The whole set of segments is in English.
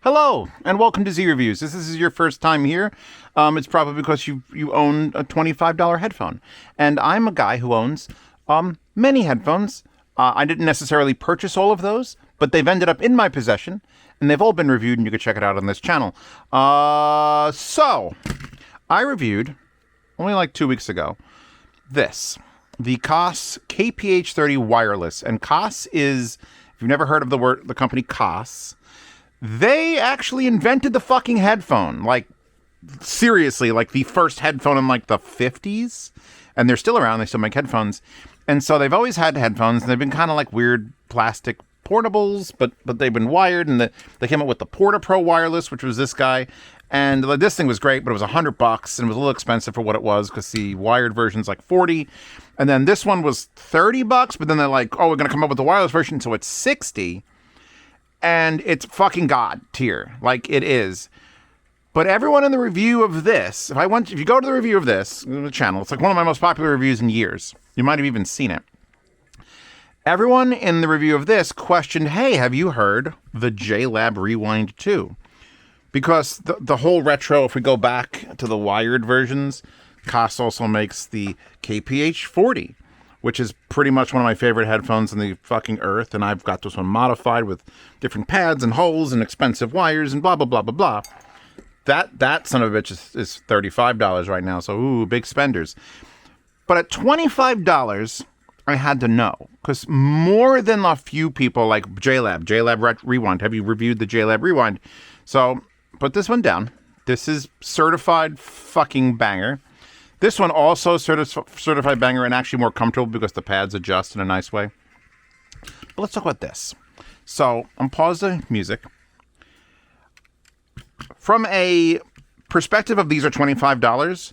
Hello, and welcome to Z Reviews. If this is your first time here, it's probably because you own a $25 headphone. And I'm a guy who owns many headphones. I didn't necessarily purchase all of those, but they've ended up in my possession, and they've all been reviewed, and you can check it out on this channel. So, I reviewed, only like 2 weeks ago, the Koss KPH30 Wireless. And Koss is, if you've never heard of the company Koss, they actually invented the fucking headphone. Like, seriously, like the first headphone in like the 50s. And they're still around. They still make headphones. And so they've always had headphones. And they've been kind of like weird plastic portables, but they've been wired. And they came up with the Porta Pro Wireless, which was this guy. And this thing was great, but it was $100 and it was a little expensive for what it was because the wired version's like $40. And then this one was $30, but then they're like, oh, we're going to come up with the wireless version. So it's $60. And it's fucking God tier, like it is. But everyone in the review of this, if you go to the review of this, the channel, it's like one of my most popular reviews in years. You might have even seen it. Everyone in the review of this questioned, hey, have you heard the JLab Rewind 2? Because the whole retro, if we go back to the wired versions, Koss also makes the KPH40, which is pretty much one of my favorite headphones in the fucking earth. And I've got this one modified with different pads and holes and expensive wires and blah, blah, blah, blah, blah. That son of a bitch is $35 right now. So, ooh, big spenders. But at $25, I had to know. Because more than a few people like JLab Rewind. Have you reviewed the JLab Rewind? So, put this one down. This is certified fucking banger. This one also certified banger and actually more comfortable because the pads adjust in a nice way. But let's talk about this. So I'm pausing the music. From a perspective of these are $25,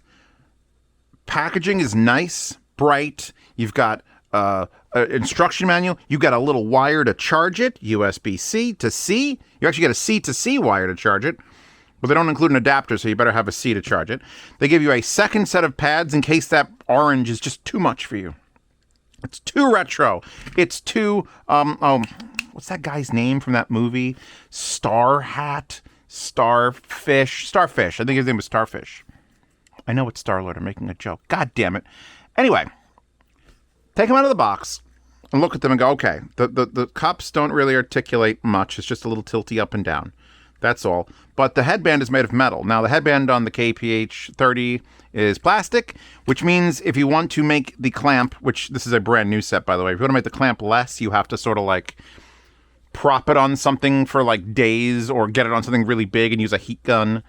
packaging is nice, bright. You've got an instruction manual. You've got a little wire to charge it, USB-C to C. You actually get a C to C wire to charge it. But they don't include an adapter, so you better have a C to charge it. They give you a second set of pads in case that orange is just too much for you. It's too retro. It's too, what's that guy's name from that movie? Starfish. I think his name was Starfish. I know it's Star-Lord. I'm making a joke. God damn it. Anyway, take them out of the box and look at them and go, okay, the cups don't really articulate much. It's just a little tilty up and down. That's all. But the headband is made of metal. Now, the headband on the KPH30 is plastic, which means if you want to make the clamp, which this is a brand new set, by the way, if you want to make the clamp less, you have to sort of like prop it on something for like days or get it on something really big and use a heat gun.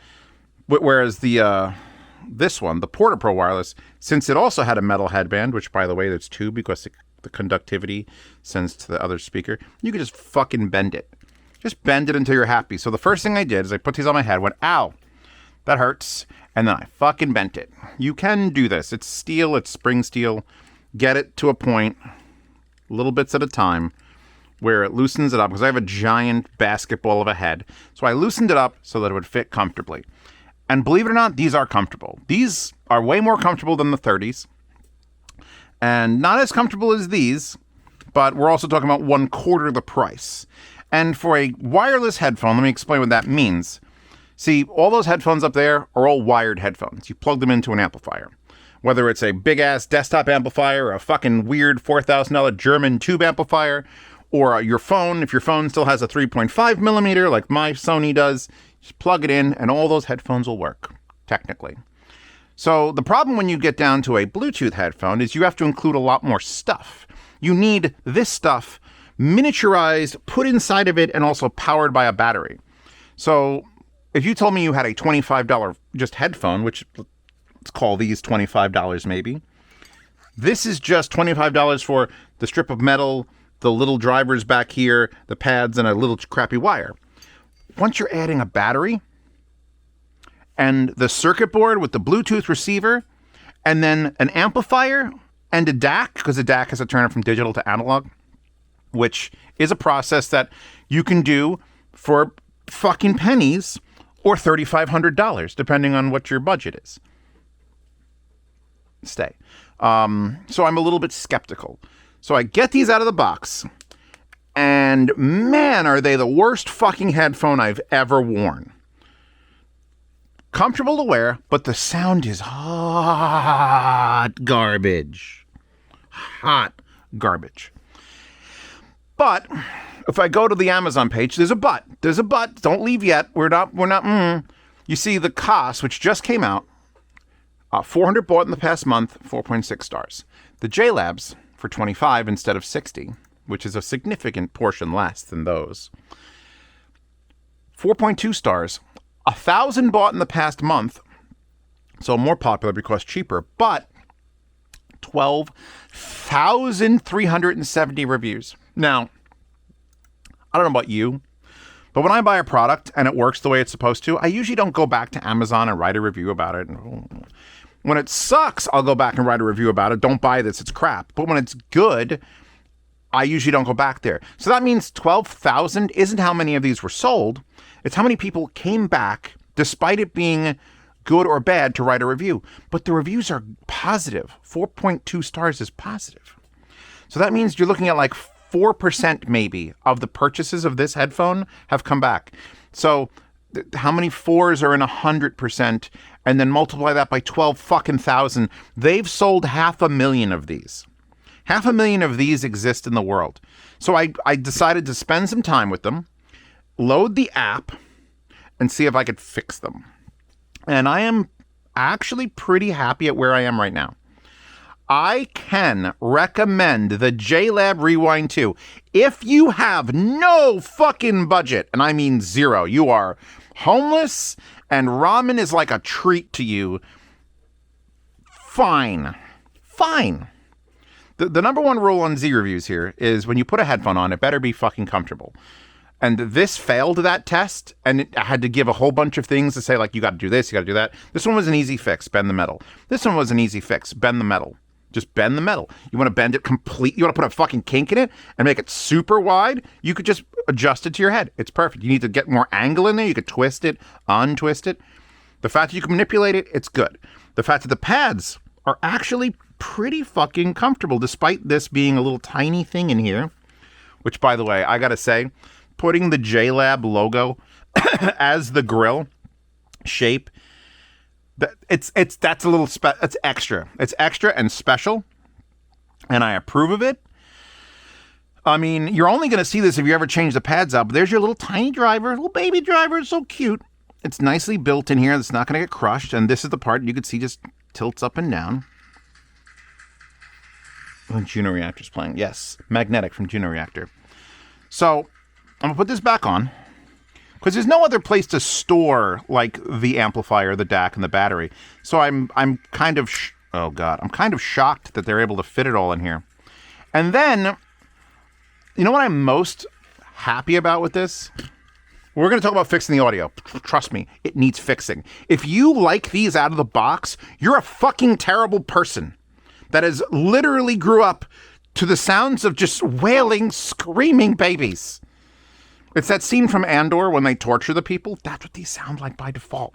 Whereas this one, the Porta Pro Wireless, since it also had a metal headband, which by the way, there's two because the conductivity sends to the other speaker, you could just fucking bend it. Just bend it until you're happy. So the first thing I did is I put these on my head, went, ow, that hurts. And then I fucking bent it. You can do this. It's steel, it's spring steel. Get it to a point, little bits at a time, where it loosens it up. Because I have a giant basketball of a head. So I loosened it up so that it would fit comfortably. And believe it or not, these are comfortable. These are way more comfortable than the 30s. And not as comfortable as these, but we're also talking about 1/4 the price. And for a wireless headphone, let me explain what that means. See, all those headphones up there are all wired headphones. You plug them into an amplifier. Whether it's a big-ass desktop amplifier or a fucking weird $4,000 German tube amplifier, or your phone, if your phone still has a 3.5 millimeter like my Sony does, just plug it in and all those headphones will work, technically. So the problem when you get down to a Bluetooth headphone is you have to include a lot more stuff. You need this stuff miniaturized, put inside of it, and also powered by a battery. So if you told me you had a $25 just headphone, which let's call these $25 maybe, this is just $25 for the strip of metal, the little drivers back here, the pads, and a little crappy wire. Once you're adding a battery and the circuit board with the Bluetooth receiver, and then an amplifier and a DAC, because the DAC has to turn it from digital to analog, which is a process that you can do for fucking pennies or $3,500, depending on what your budget is. So I'm a little bit skeptical. So I get these out of the box, And man, are they the worst fucking headphone I've ever worn. Comfortable to wear, but the sound is hot garbage. Hot garbage. But if I go to the Amazon page, there's a but. There's a but. Don't leave yet. We're not. You see the cost, which just came out, 400 bought in the past month, 4.6 stars. The JLabs for 25 instead of 60, which is a significant portion less than those. 4.2 stars. 1,000 bought in the past month, so more popular because cheaper, but 12,370 reviews. Now, I don't know about you, but when I buy a product and it works the way it's supposed to, I usually don't go back to Amazon and write a review about it. When it sucks, I'll go back and write a review about it. Don't buy this, it's crap. But when it's good, I usually don't go back there. So that means 12,000 isn't how many of these were sold. It's how many people came back, despite it being good or bad, to write a review. But the reviews are positive. 4.2 stars is positive. So that means you're looking at like 4% maybe of the purchases of this headphone have come back. So how many fours are in 100%? And then multiply that by 12 fucking thousand. They've sold 500,000 of these. 500,000 of these exist in the world. So I decided to spend some time with them, load the app, and see if I could fix them. And I am actually pretty happy at where I am right now. I can recommend the JLab Rewind 2. If you have no fucking budget, and I mean zero, you are homeless and ramen is like a treat to you, fine. The number one rule on Z reviews here is when you put a headphone on, it better be fucking comfortable. And this failed that test, and I had to give a whole bunch of things to say, like, you got to do this, you got to do that. This one was an easy fix, bend the metal. This one was an easy fix, bend the metal. Just bend the metal. You want to bend it complete. You want to put a fucking kink in it and make it super wide. You could just adjust it to your head. It's perfect. You need to get more angle in there. You could twist it, untwist it. The fact that you can manipulate it, it's good. The fact that the pads are actually pretty fucking comfortable, despite this being a little tiny thing in here, which, by the way, I got to say, putting the JLab logo as the grill shape, that's a little it's extra. It's extra and special, and I approve of it. I mean, you're only going to see this if you ever change the pads out. But there's your little tiny driver, little baby driver. It's so cute. It's nicely built in here. It's not going to get crushed. And this is the part you could see just tilts up and down. Oh, Juno Reactor's playing. Yes, Magnetic from Juno Reactor. So I'm going to put this back on, because there's no other place to store like the amplifier, the DAC, and the battery. So I'm kind of I'm kind of shocked that they're able to fit it all in here. And then, you know what I'm most happy about with this? We're going to talk about fixing the audio. Trust me, it needs fixing. If you like these out of the box, you're a fucking terrible person that has literally grew up to the sounds of just wailing, screaming babies. It's that scene from Andor when they torture the people. That's what these sound like by default.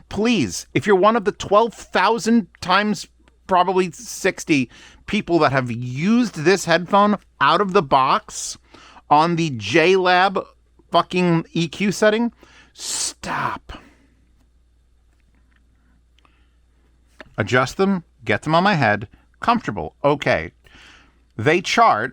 Please, if you're one of the 12,000 times probably 60 people that have used this headphone out of the box on the JLab fucking EQ setting, stop. Adjust them, get them on my head, comfortable, okay. They charge.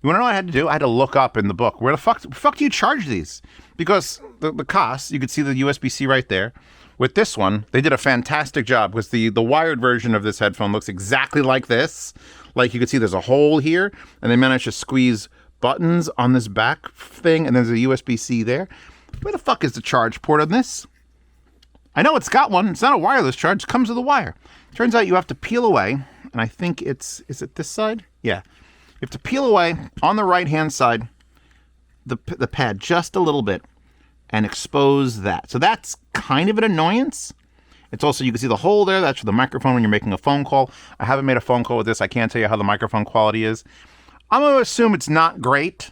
You want to know what I had to do? I had to look up in the book. Where the fuck do you charge these? Because the cost, you could see the USB-C right there. With this one, they did a fantastic job, because the wired version of this headphone looks exactly like this. Like, you can see there's a hole here, and they managed to squeeze buttons on this back thing, and there's a USB-C there. Where the fuck is the charge port on this? I know it's got one. It's not a wireless charge. It comes with a wire. Turns out you have to peel away, and I think is it this side? Yeah. You have to peel away on the right-hand side the pad just a little bit and expose that. So that's kind of an annoyance. It's also, you can see the hole there. That's for the microphone when you're making a phone call. I haven't made a phone call with this. I can't tell you how the microphone quality is. I'm going to assume it's not great.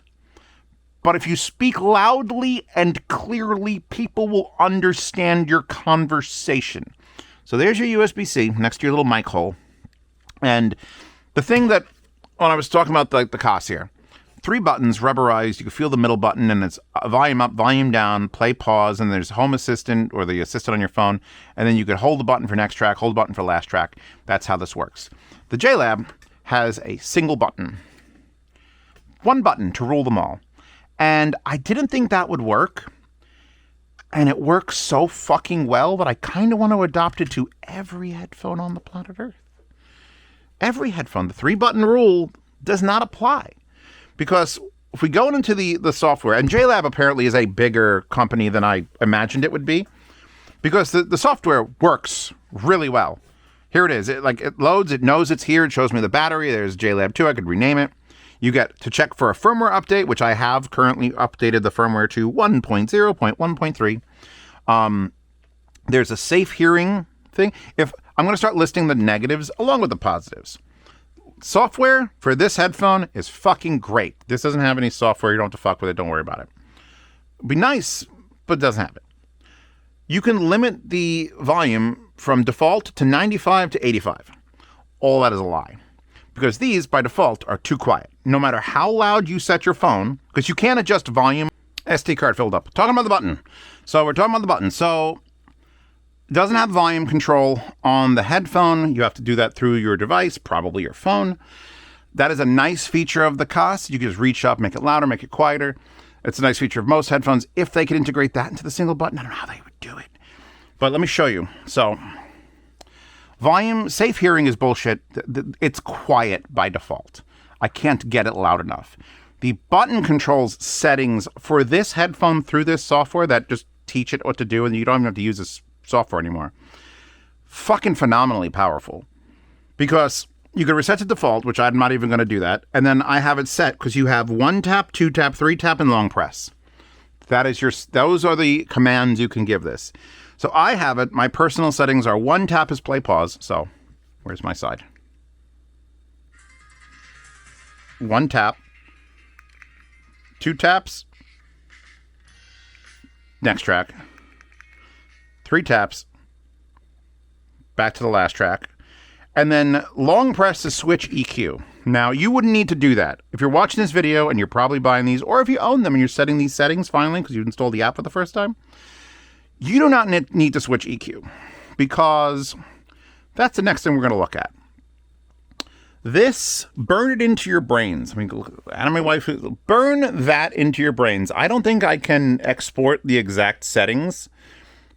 But if you speak loudly and clearly, people will understand your conversation. So there's your USB-C next to your little mic hole. And the thing that, when I was talking about the cost here, 3 buttons, rubberized. You can feel the middle button, and it's volume up, volume down, play, pause, and there's home assistant or the assistant on your phone. And then you can hold the button for next track, hold the button for last track. That's how this works. The JLab has a single button. One button to rule them all. And I didn't think that would work. And it works so fucking well that I kind of want to adopt it to every headphone on the planet Earth. Every headphone. The 3-button rule does not apply. Because if we go into the software, and JLab apparently is a bigger company than I imagined it would be, because the software works really well. Here it is. It loads, it knows it's here, it shows me the battery, there's JLab 2, I could rename it. You get to check for a firmware update, which I have currently updated the firmware to 1.0.1.3. There's a safe hearing thing. If I'm going to start listing the negatives along with the positives. Software for this headphone is fucking great. This doesn't have any software. You don't have to fuck with it. Don't worry about it. It'd be nice, but it doesn't have it. You can limit the volume from default to 95 to 85. All that is a lie. Because these, by default, are too quiet. No matter how loud you set your phone, because you can't adjust volume. SD card filled up. Talking about the button. So we're talking about the button. So it doesn't have volume control on the headphone. You have to do that through your device, probably your phone. That is a nice feature of the cost. You can just reach up, make it louder, make it quieter. It's a nice feature of most headphones. If they could integrate that into the single button, I don't know how they would do it. But let me show you. So volume, safe hearing is bullshit. It's quiet by default. I can't get it loud enough. The button controls settings for this headphone through this software that just teach it what to do, and you don't even have to use this software anymore. Fucking phenomenally powerful. Because you can reset to default, which I'm not even going to do that, and then I have it set because you have 1 tap, 2 tap, 3 tap, and long press. Those are the commands you can give this. So I have it. My personal settings are 1 tap is play pause. So where's my side? 1 tap, 2 taps, next track, 3 taps, back to the last track, and then long press to switch EQ. Now, you wouldn't need to do that. If you're watching this video and you're probably buying these, or if you own them and you're setting these settings finally because you installed the app for the first time, you do not need to switch EQ because that's the next thing we're going to look at. This, burn it into your brains. I mean, Adam, my wife, burn that into your brains. I don't think I can export the exact settings,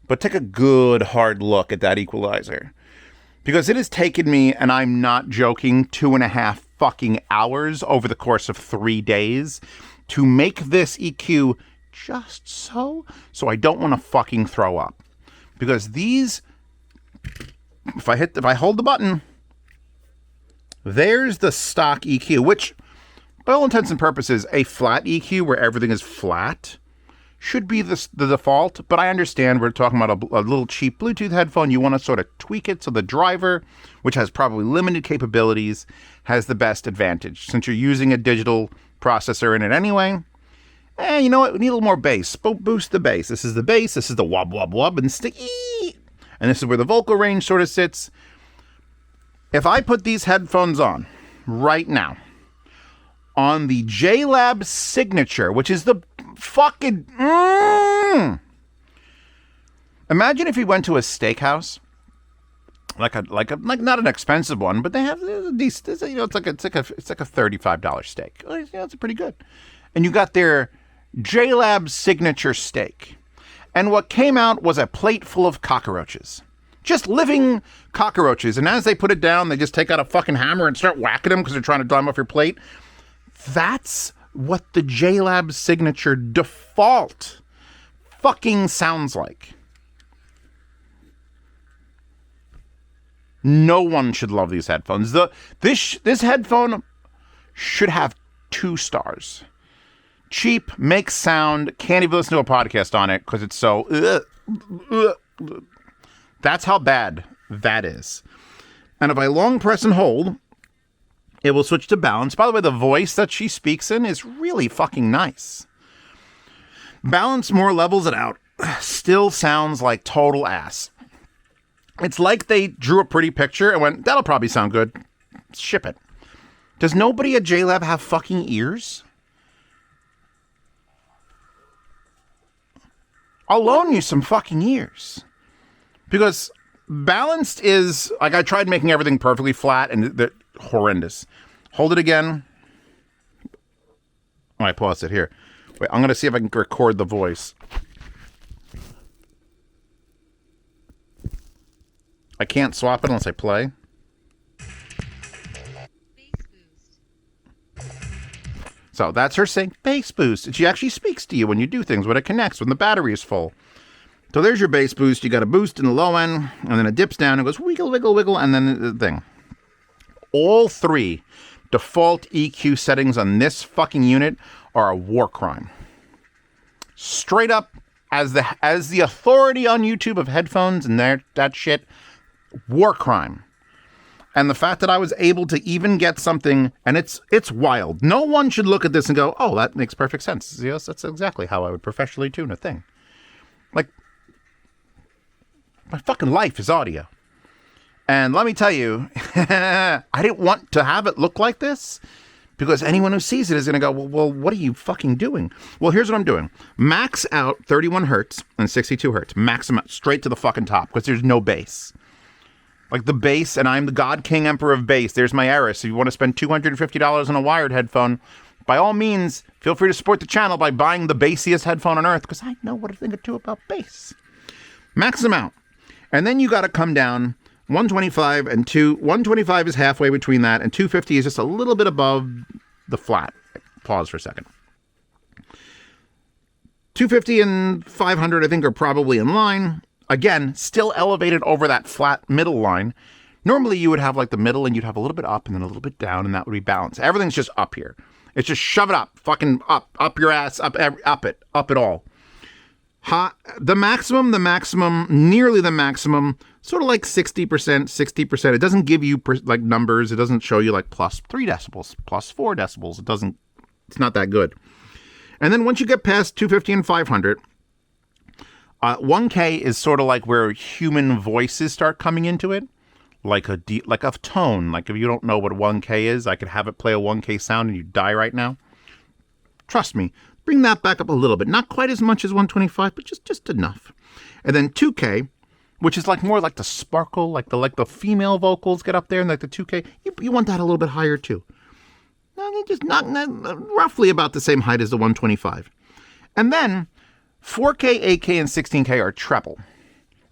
but take a good hard look at that equalizer. Because it has taken me, and I'm not joking, 2.5 fucking hours over the course of 3 days to make this EQ just so I don't want to fucking throw up. Because these, if I hold the button, there's the stock EQ, which, by all intents and purposes, a flat EQ where everything is flat should be the default, but I understand we're talking about a little cheap Bluetooth headphone. You want to sort of tweak it so the driver, which has probably limited capabilities, has the best advantage. Since you're using a digital processor in it anyway, you know what? We need a little more bass. Boost the bass. This is the bass. This is the wub, wub, wub, and sticky. And this is where the vocal range sort of sits. If I put these headphones on right now, on the JLab Signature, which is the fucking... Imagine if you went to a steakhouse, like not an expensive one, but they have these, you know, it's like a $35 steak. You know, it's pretty good. And you got their JLab Signature steak. And what came out was a plate full of cockroaches. Just living cockroaches. And as they put it down, they just take out a fucking hammer and start whacking them because they're trying to dry them off your plate. That's what the JLab Signature default fucking sounds like. No one should love these headphones. This headphone should have 2 stars. Cheap, makes sound, can't even listen to a podcast on it because it's so... That's how bad that is. And if I long press and hold, it will switch to balance. By the way, the voice that she speaks in is really fucking nice. Balance more levels it out. Still sounds like total ass. It's like they drew a pretty picture and went, that'll probably sound good. Ship it. Does nobody at JLab have fucking ears? I'll loan you some fucking ears. Because balanced is, like, I tried making everything perfectly flat and they're horrendous. Hold it again. Oh, I paused it here. Wait, I'm going to see if I can record the voice. I can't swap it unless I play. So that's her saying bass boost. She actually speaks to you when you do things, when it connects, when the battery is full. So there's your bass boost. You got a boost in the low end, and then it dips down and goes wiggle, wiggle, wiggle, and then the thing. All 3 default EQ settings on this fucking unit are a war crime. Straight up, as the authority on YouTube of headphones and that shit, war crime. And the fact that I was able to even get something, and it's wild. No one should look at this and go, oh, that makes perfect sense. Yes, that's exactly how I would professionally tune a thing. Like, my fucking life is audio. And let me tell you, I didn't want to have it look like this, because anyone who sees it is going to go, well, what are you fucking doing? Well, here's what I'm doing. Max out 31 hertz and 62 hertz. Max them out straight to the fucking top, because there's no bass. Like the bass, and I'm the God King Emperor of bass. There's my Eris. If you want to spend $250 on a wired headphone, by all means, feel free to support the channel by buying the bassiest headphone on earth, because I know what a thing or two about bass. Max them out. And then you got to come down 125 and 125 is halfway between that, and 250 is just a little bit above the flat. Pause for a second. 250 and 500, I think, are probably in line. Again, still elevated over that flat middle line. Normally, you would have like the middle and you'd have a little bit up and then a little bit down, and that would be balanced. Everything's just up here. It's just shove it up, fucking up your ass, up it all. The maximum, nearly the maximum, sort of like 60%, 60%. It doesn't give you like numbers. It doesn't show you like plus 3 decibels, plus 4 decibels. It's not that good. And then once you get past 250 and 500, 1K is sort of like where human voices start coming into it, like a tone. Like if you don't know what 1K is, I could have it play a 1K sound and you die right now. Trust me, bring that back up a little bit. Not quite as much as 125, but just enough. And then 2K, which is like more like the sparkle, like the female vocals get up there, and like the 2K, you want that a little bit higher too. No, just not roughly about the same height as the 125. And then 4K, 8K, and 16K are treble.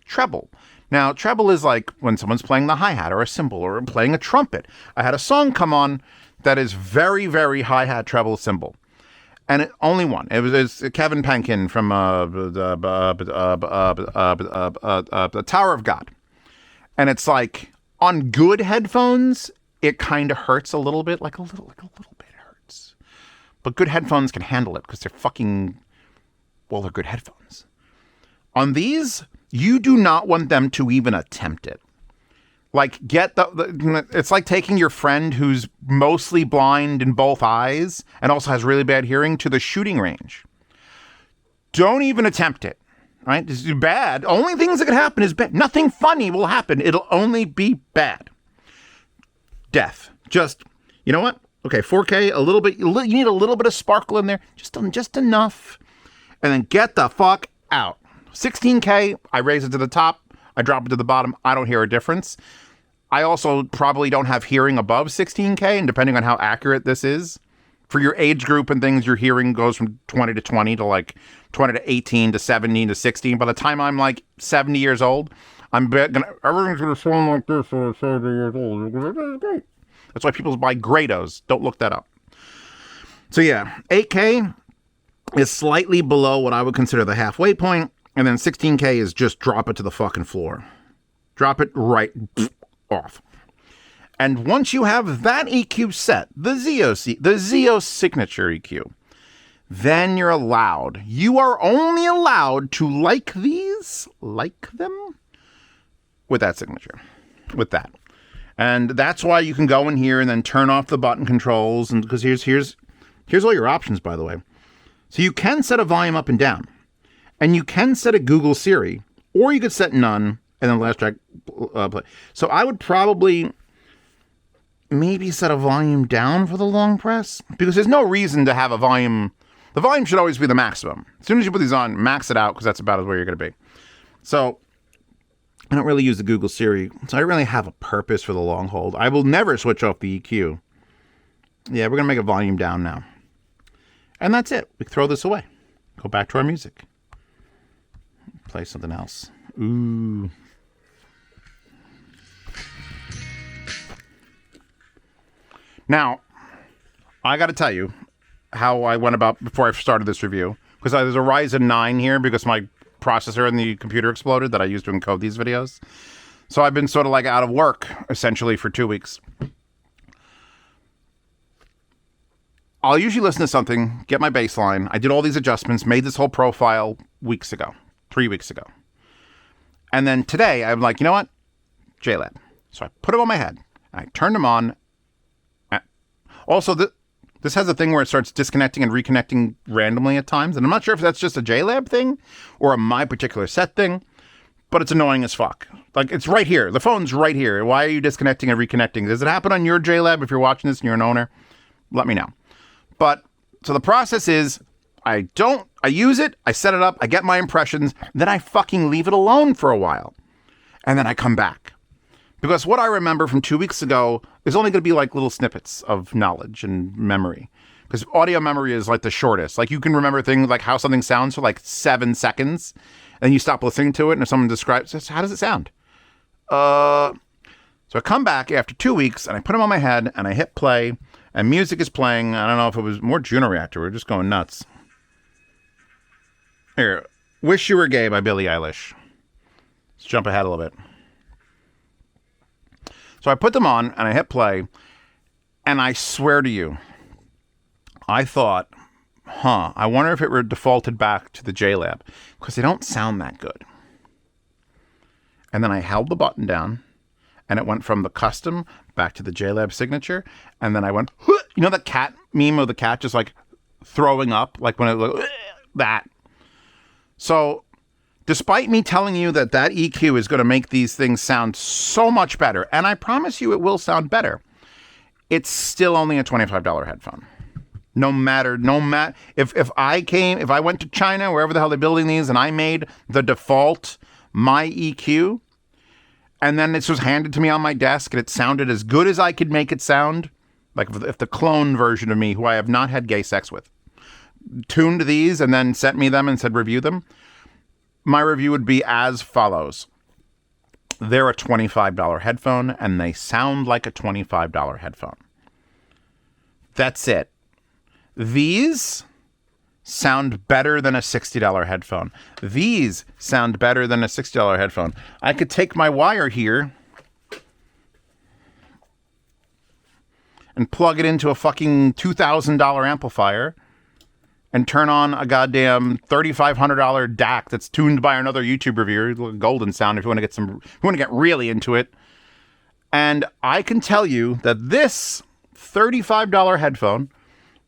Treble. Now, treble is like when someone's playing the hi-hat or a cymbal or playing a trumpet. I had a song come on that is very, very hi-hat treble cymbal. And only one. It was Kevin Penkin from the Tower of God. And it's like, on good headphones, it kind of hurts a little bit. Like a little bit hurts. But good headphones can handle it because they're fucking... well, they're good headphones. On these, you do not want them to even attempt it. Like, it's like taking your friend who's mostly blind in both eyes and also has really bad hearing to the shooting range. Don't even attempt it, right? This is bad. Only things that can happen is bad. Nothing funny will happen. It'll only be bad. Death. Just, you know what? Okay, 4K, a little bit, you need a little bit of sparkle in there. Just enough. And then get the fuck out. 16K, I raise it to the top. I drop it to the bottom. I don't hear a difference. I also probably don't have hearing above 16K, and depending on how accurate this is, for your age group and things, your hearing goes from 20 to 20 to like 20 to 18 to 17 to 16. By the time I'm like 70 years old, everything's going to sound like this when I'm 70 years old. Great. That's why people buy Grados. Don't look that up. So yeah, 8K is slightly below what I would consider the halfway point. And then 16K is just drop it to the fucking floor. Drop it right off. And once you have that EQ set, the Zeo signature EQ, then you're allowed. You are only allowed to like them with that signature, with that. And that's why you can go in here and then turn off the button controls. And because here's all your options, by the way. So you can set a volume up and down. And you can set a Google Siri, or you could set none, and then last track play. So I would probably maybe set a volume down for the long press, because there's no reason to have a volume. The volume should always be the maximum. As soon as you put these on, max it out because that's about where you're going to be. So I don't really use the Google Siri, so I don't really have a purpose for the long hold. I will never switch off the EQ. Yeah, we're going to make a volume down now. And that's it. We throw this away. Go back to our music. Play something else. Ooh. Now, I got to tell you how I went about before I started this review. Because there's a Ryzen 9 here because my processor in the computer exploded that I used to encode these videos. So I've been sort of like out of work, essentially, for 2 weeks. I'll usually listen to something, get my baseline. I did all these adjustments, made this whole profile 3 weeks ago. And then today, I'm like, you know what? JLab. So I put them on my head. And I turned them on. Also, this has a thing where it starts disconnecting and reconnecting randomly at times. And I'm not sure if that's just a JLab thing or a my particular set thing. But it's annoying as fuck. Like, it's right here. The phone's right here. Why are you disconnecting and reconnecting? Does it happen on your JLab if you're watching this and you're an owner? Let me know. But, so the process is, I use it, I set it up, I get my impressions, then I fucking leave it alone for a while. And then I come back. Because what I remember from 2 weeks ago is only going to be like little snippets of knowledge and memory. Because audio memory is like the shortest. Like you can remember things like how something sounds for like 7 seconds. And you stop listening to it and if someone describes it, how does it sound? So I come back after 2 weeks and I put them on my head and I hit play. And music is playing. I don't know if it was more Juno Reactor. We're just going nuts. Here. Wish You Were Gay by Billie Eilish. Let's jump ahead a little bit. So I put them on and I hit play. And I swear to you, I thought, I wonder if it were defaulted back to the JLab. Because they don't sound that good. And then I held the button down. And it went from the custom back to the JLab signature. And then I went, you know that cat meme of the cat just like throwing up? Like when it like, that. So despite me telling you that EQ is going to make these things sound so much better, and I promise you it will sound better, it's still only a $25 headphone. No matter, if I went to China, wherever the hell they're building these, and I made the default my EQ, and then this was handed to me on my desk and it sounded as good as I could make it sound, like if the clone version of me, who I have not had gay sex with, tuned these and then sent me them and said review them, my review would be as follows. They're a $25 headphone and they sound like a $25 headphone. That's it. These sound better than a $60 headphone. These sound better than a $60 headphone. I could take my wire here and plug it into a fucking $2,000 amplifier and turn on a goddamn $3,500 DAC that's tuned by another YouTube reviewer, Golden Sound, if you want to get really into it. And I can tell you that this $35 headphone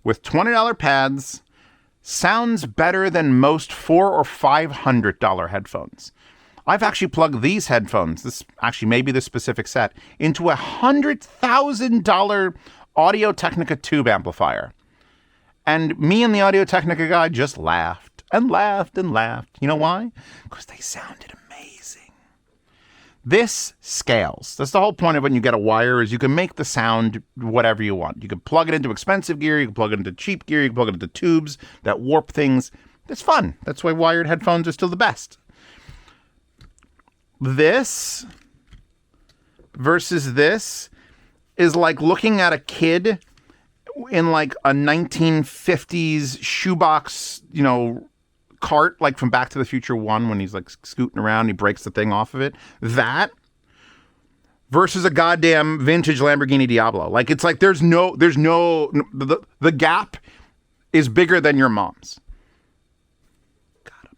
with $20 pads sounds better than most $400 or $500 headphones. I've actually plugged these headphones, maybe this specific set, into a $100,000 Audio-Technica tube amplifier. And me and the Audio-Technica guy just laughed and laughed and laughed. You know why? Because they sounded amazing. This scales. That's the whole point of when you get a wire is you can make the sound whatever you want. You can plug it into expensive gear. You can plug it into cheap gear. You can plug it into tubes that warp things. It's fun. That's why wired headphones are still the best. This versus this is like looking at a kid in like a 1950s shoebox, cart, like from Back to the Future 1 when he's like scooting around, he breaks the thing off of it. That versus a goddamn vintage Lamborghini Diablo. Like, it's like the gap is bigger than your mom's. Got him.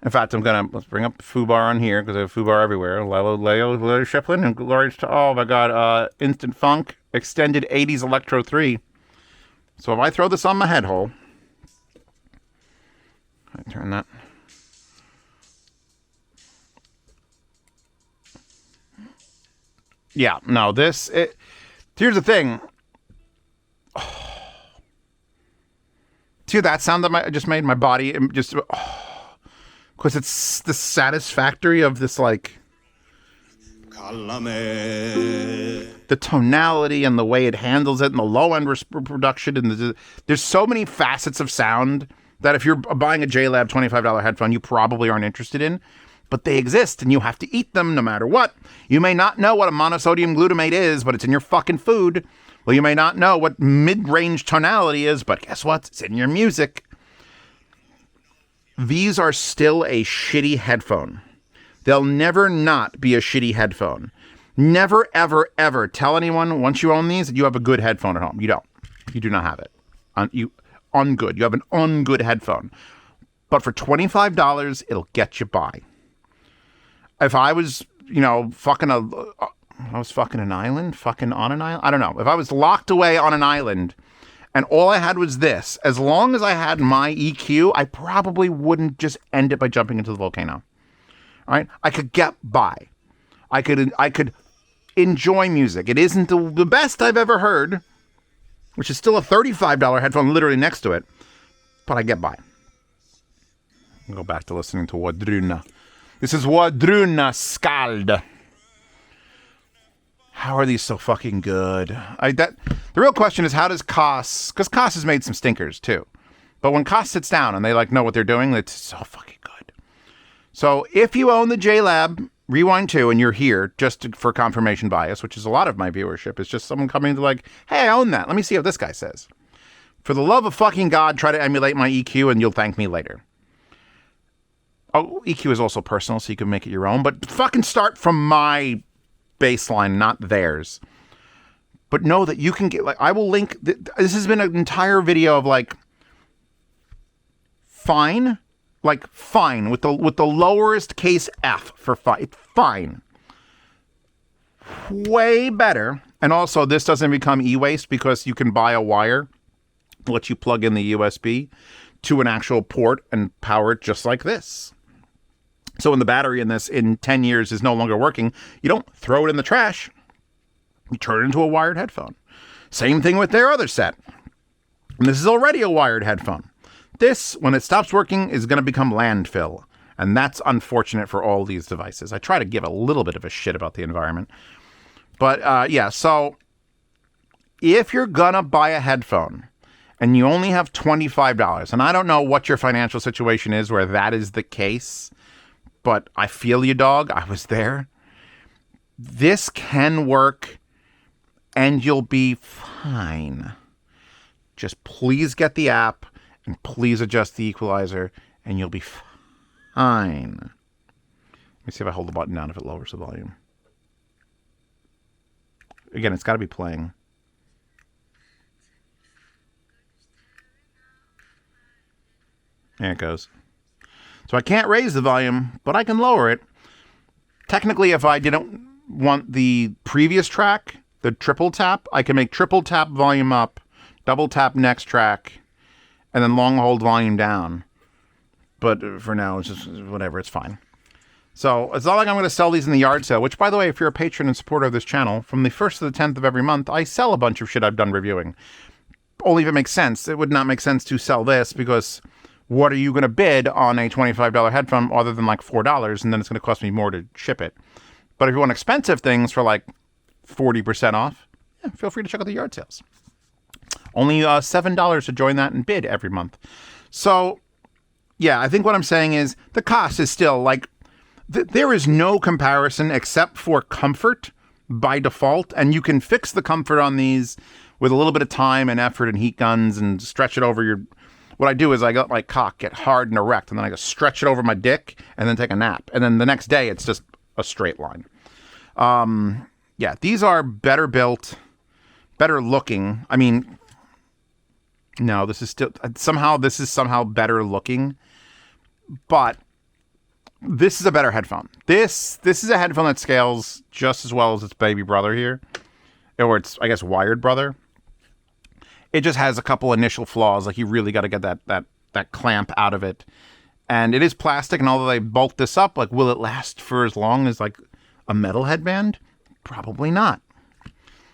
In fact, let's bring up FooBar on here because I have FooBar everywhere. Leo Shiplin and Glory to, oh my God, Instant Funk, Extended 80s Electro 3. So if I throw this on my head hole, I turn that. Yeah, no, here's the thing. Do you hear that sound that I just made? My body just, because it's the satisfactory of this, like, the tonality and the way it handles it and the low end production. And there's so many facets of sound that if you're buying a JLab $25 headphone, you probably aren't interested in. But they exist, and you have to eat them no matter what. You may not know what a monosodium glutamate is, but it's in your fucking food. Well, you may not know what mid-range tonality is, but guess what? It's in your music. These are still a shitty headphone. They'll never not be a shitty headphone. Never, ever, ever tell anyone once you own these that you have a good headphone at home. You don't. You do not have it. Ungood. You have an ungood headphone. But for $25, it'll get you by. If I was, fucking on an island? I don't know. If I was locked away on an island and all I had was this, as long as I had my EQ, I probably wouldn't just end it by jumping into the volcano. All right? I could get by. I could enjoy music. It isn't the best I've ever heard, which is still a $35 headphone literally next to it, but I get by. I'll go back to listening to Wadruna. This is Wadruna Skald. How are these so fucking good? The real question is, how does Koss, because Koss has made some stinkers too, but when Koss sits down and they know what they're doing, it's so fucking good. So if you own the JLab Rewind 2 and you're here just for confirmation bias, which is a lot of my viewership, it's just someone coming to hey, I own that. Let me see what this guy says. For the love of fucking God, try to emulate my EQ and you'll thank me later. Oh, EQ is also personal, so you can make it your own, but fucking start from my baseline, not theirs. But know that you can get, I will link, this has been an entire video of fine, fine, with the lowerest case F for fine. It's fine. Way better. And also, this doesn't become e-waste because you can buy a wire, let you plug in the USB to an actual port and power it just like this. So when the battery in this in 10 years is no longer working, you don't throw it in the trash. You turn it into a wired headphone. Same thing with their other set. And this is already a wired headphone. This, when it stops working, is going to become landfill. And that's unfortunate for all these devices. I try to give a little bit of a shit about the environment. But yeah, so if you're going to buy a headphone and you only have $25, and I don't know what your financial situation is where that is the case, but I feel you, dog. I was there. This can work and you'll be fine. Just please get the app and please adjust the equalizer and you'll be fine. Let me see if I hold the button down if it lowers the volume. Again, it's got to be playing. There it goes. So I can't raise the volume, but I can lower it. Technically, if I didn't want the previous track, the triple tap, I can make triple tap volume up, double tap next track, and then long hold volume down. But for now, it's just whatever, it's fine. So it's not like I'm going to sell these in the yard sale, which, by the way, if you're a patron and supporter of this channel, from the 1st to the 10th of every month, I sell a bunch of shit I've done reviewing. Only if it makes sense. It would not make sense to sell this because what are you going to bid on a $25 headphone other than $4, and then it's going to cost me more to ship it. But if you want expensive things for 40% off, feel free to check out the yard sales. Only $7 to join that and bid every month. So, yeah, I think what I'm saying is the cost is still there is no comparison except for comfort by default, and you can fix the comfort on these with a little bit of time and effort and heat guns and stretch it over your... What I do is I let my cock get hard and erect, and then I go stretch it over my dick and then take a nap. And then the next day, it's just a straight line. Yeah, these are better built, better looking. I mean, no, this is somehow better looking, but this is a better headphone. This is a headphone that scales just as well as its baby brother here, or its, I guess, wired brother. It just has a couple initial flaws. You really got to get that clamp out of it. And it is plastic, and although they bulk this up, will it last for as long as a metal headband? Probably not.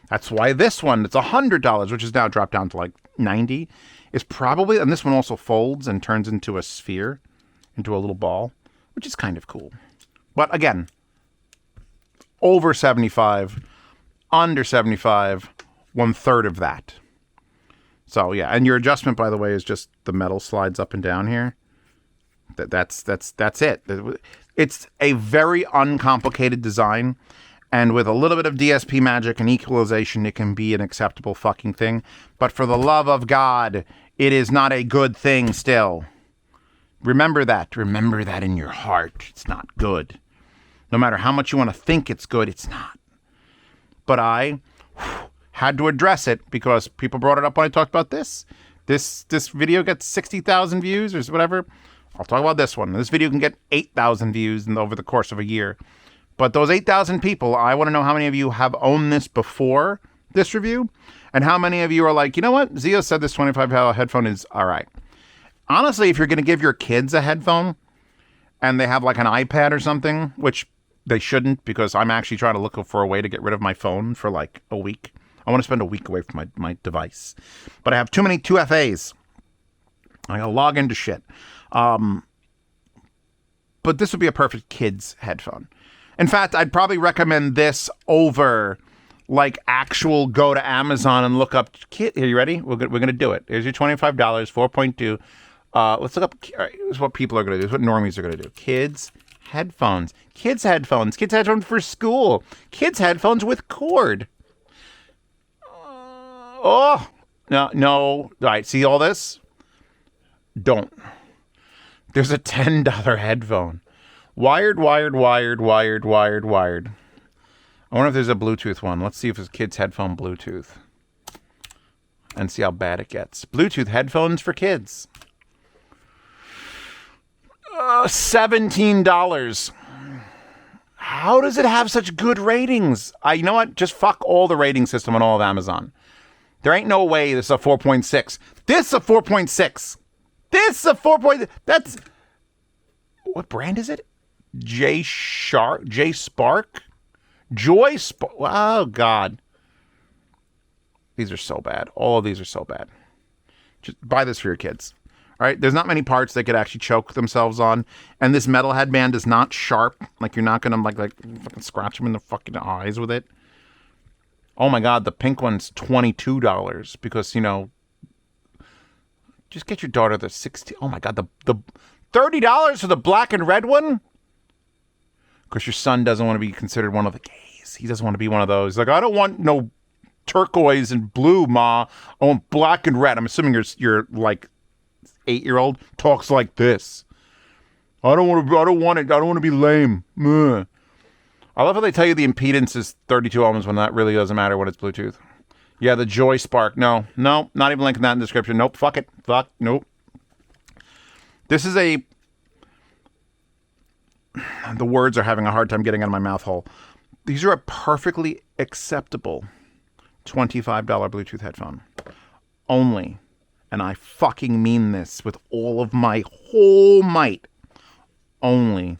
That's why this one, it's $100, which is now dropped down to $90, is probably, and this one also folds and turns into a sphere, into a little ball, which is kind of cool. But again, over 75, under 75, 1/3 of that. So yeah, and your adjustment, by the way, is just the metal slides up and down here. That's it. It's a very uncomplicated design, and with a little bit of DSP magic and equalization, it can be an acceptable fucking thing. But for the love of God, it is not a good thing still. Remember that. Remember that in your heart. It's not good. No matter how much you want to think it's good, it's not. But I had to address it because people brought it up when I talked about this. This video gets 60,000 views or whatever. I'll talk about this one. This video can get 8,000 views over the course of a year. But those 8,000 people, I want to know how many of you have owned this before this review, and how many of you are like, you know what? Zio said this $25 headphone is all right. Honestly, if you're going to give your kids a headphone and they have like an iPad or something, which they shouldn't, because I'm actually trying to look for a way to get rid of my phone for like a week. I want to spend a week away from my device. But I have too many 2FAs. I gotta log into shit. But this would be a perfect kids headphone. In fact, I'd probably recommend this over like actual go to Amazon and look up kid. Are you ready? We're gonna do it. Here's your $25, 4.2. Let's look up. All right, here's what people are gonna do. This is what normies are gonna do. Kids headphones. Kids headphones. Kids headphones for school. Kids headphones with cord. Oh no. All right. See all this? Don't. There's a $10 headphone. Wired. I wonder if there's a Bluetooth one. Let's see if it's a kid's headphone Bluetooth. And see how bad it gets. Bluetooth headphones for kids. $17. How does it have such good ratings? You know what? Just fuck all the rating system on all of Amazon. There ain't no way this is a 4.6. This is a 4.6. This is a 4. That's... What brand is it? J-Spark? Joy Spark? Oh, God. These are so bad. All of these are so bad. Just buy this for your kids. All right? There's not many parts they could actually choke themselves on. And this metal headband is not sharp. Like, you're not going to, like fucking scratch them in the fucking eyes with it. Oh, my God. The pink one's $22 because, you know, just get your daughter the 60. Oh, my God. The $30 for the black and red one? Because your son doesn't want to be considered one of the gays. He doesn't want to be one of those. Like, I don't want no turquoise and blue, Ma. I want black and red. I'm assuming your like 8-year-old talks like this. I don't want to be lame. Ugh. I love how they tell you the impedance is 32 ohms when that really doesn't matter when it's Bluetooth. Yeah, the Joy Spark. No, not even linking that in the description. Nope, fuck it. Nope. This is the words are having a hard time getting out of my mouth hole. These are a perfectly acceptable $25 Bluetooth headphone. Only, and I fucking mean this with all of my whole might, only.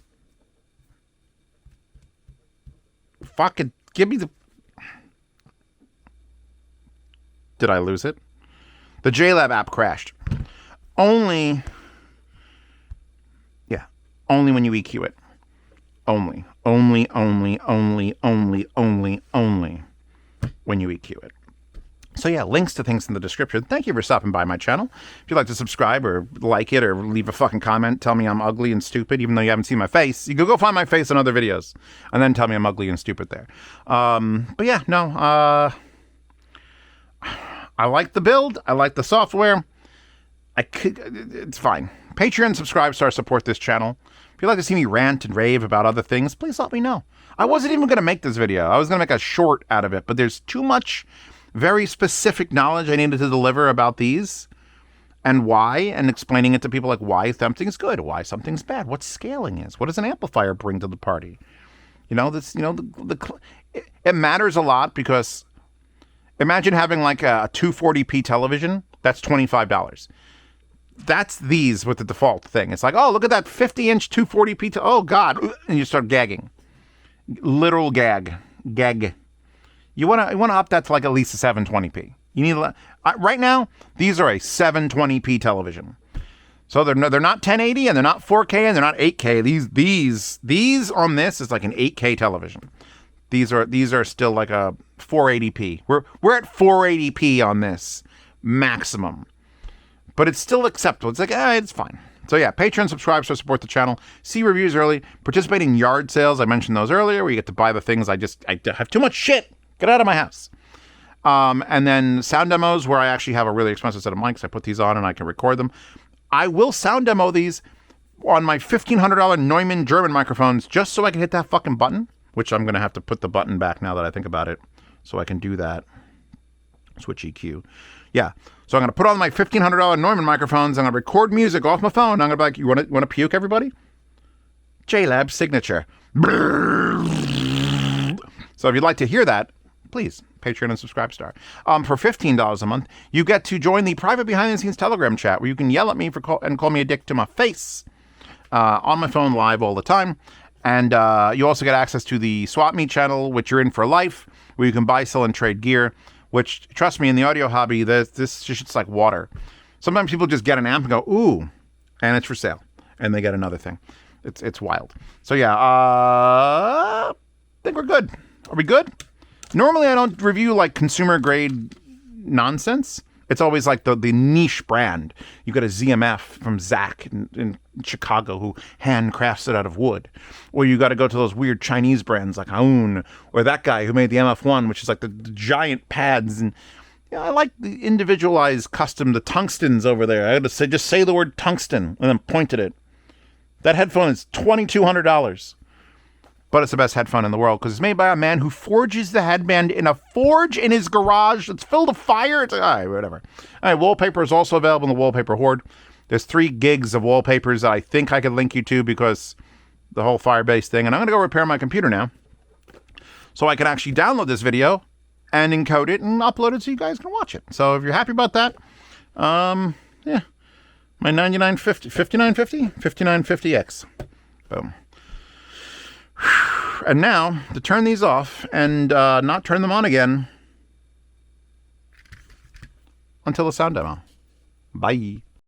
Fucking give me the... Did I lose it? The JLab app crashed. Only when you EQ it. Only when you EQ it. So yeah, links to things in the description. Thank you for stopping by my channel. If you'd like to subscribe or like it or leave a fucking comment, tell me I'm ugly and stupid, even though you haven't seen my face, you can go find my face in other videos and then tell me I'm ugly and stupid there. But yeah, no, I like the build. I like the software. It's fine. Patreon subscribe star support this channel. If you'd like to see me rant and rave about other things, please let me know. I wasn't even going to make this video. I was going to make a short out of it, but there's too much very specific knowledge I needed to deliver about these and why, and explaining it to people like why something's good, why something's bad, what scaling is, what does an amplifier bring to the party. You know, this, you know, it matters a lot because imagine having like a 240p television. That's $25. That's these with the default thing. It's like, oh, look at that 50-inch 240p. Oh, God. And you start gagging. Literal gag. You want to up that to like at least a 720p. You need right now, these are a 720p television. So they're not 1080 and they're not 4K and they're not 8K. These on this is like an 8K television. These are still like a 480p. We're at 480p on this maximum. But it's still acceptable. It's like, it's fine. So yeah, Patreon subscribers to support the channel. See reviews early. Participate in yard sales. I mentioned those earlier, where you get to buy the things I have too much shit. Get out of my house. And then sound demos, where I actually have a really expensive set of mics. I put these on and I can record them. I will sound demo these on my $1,500 Neumann German microphones, just so I can hit that fucking button, which I'm going to have to put the button back now that I think about it, so I can do that. Switch EQ. Yeah. So I'm going to put on my $1,500 Neumann microphones. I'm going to record music off my phone. I'm going to be like, you want to puke, everybody? JLab signature. So if you'd like to hear that, please, Patreon and Subscribe Star. For $15 a month, you get to join the private behind-the-scenes Telegram chat, where you can yell at me and call me a dick to my face on my phone live all the time. And you also get access to the Swap Meet channel, which you're in for life, where you can buy, sell, and trade gear. Which, trust me, in the audio hobby, this shit's like water. Sometimes people just get an amp and go, ooh, and it's for sale. And they get another thing. It's wild. So yeah, I think we're good. Are we good? Normally I don't review like consumer grade nonsense. It's always like the niche brand. You got a ZMF from Zach in Chicago who handcrafts it out of wood. Or you got to go to those weird Chinese brands like Aoun, or that guy who made the MF1, which is like the giant pads. And I like the individualized custom, the tungstens over there. I got to say, just say the word tungsten and then point at it. That headphone is $2,200. But it's the best headphone in the world because it's made by a man who forges the headband in a forge in his garage that's filled with fire. It's like, all right, whatever. All right, wallpaper is also available in the Wallpaper Horde. There's 3 gigs of wallpapers that I think I could link you to because the whole Firebase thing. And I'm going to go repair my computer now so I can actually download this video and encode it and upload it so you guys can watch it. So if you're happy about that, yeah, my 5950X. Boom. And now, to turn these off and not turn them on again until the sound demo. Bye.